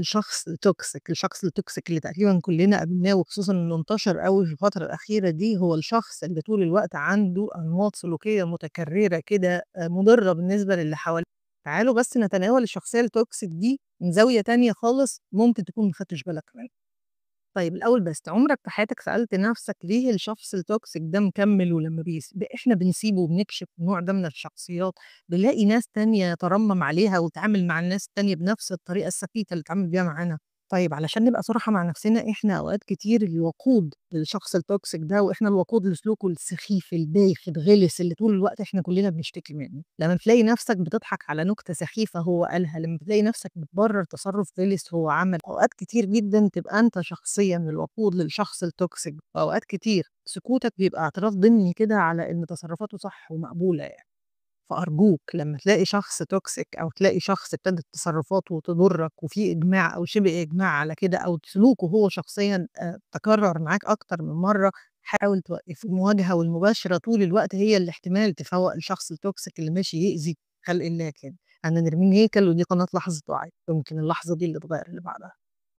الشخص الtoxic اللي تقريبًا كلّنا قابلناه وخصوصًا إنه انتشر أوي في الفترة الأخيرة دي، هو الشخص اللي طول الوقت عنده أنماط سلوكية متكررة كده مُضرة بالنسبة للي حواليه. تعالوا بس نتناول الشخصية الtoxic دي من زاوية تانية خالص ممكن تكون ما خدتش بالك منها. طيب الأول بس عمرك في حياتك سألت نفسك ليه الشخص الtoxic ده مكمّل ولمّا إحنا بنسيبه وبنكشف النوع ده من الشخصيات، بنلاقي ناس تانية ترمّم عليها وتتعامل مع الناس التانية بنفس الطريقة السخيفة اللي اتعامل بيها معانا؟ طيب علشان نبقى صُرحا مع نفسنا، إحنا أوقات كتير الوقود للشخص الtoxic ده، وإحنا الوقود لسلوكه السخيف، البايخ، الغِلِس، اللي طول الوقت إحنا كلّنا بنشتكي منه. لمّا تلاقي نفسك بتضحك على نكتة سخيفة هو قالها، لمّا تلاقي نفسك بتبرر تصرُّف غِلِس هو عمله، أوقات كتير جدًا تبقى أنت شخصيًا الوقود للشخص الtoxic، وأوقات كتير سكوتك بيبقى اعتراف ضمني كده على إن تصرفاته صح ومقبولة يعني. فأرجوك لمّا تلاقي شخص toxic أو تلاقي شخص ابتدت تصرفاته تضرك وفي إجماع أو شبه إجماع على كده أو سلوكه هو شخصيًا تكرر معاك أكتر من مرّة، حاول توقّفه. المواجهة والمباشرة طول الوقت هي اللي احتمال تفوّق الشخص الtoxic اللي ماشي يأذي خلق الله كده. أنا نرمين هيكل ودي قناة لحظة وعي، يمكن اللحظة دي اللي تغيّر اللي بعدها.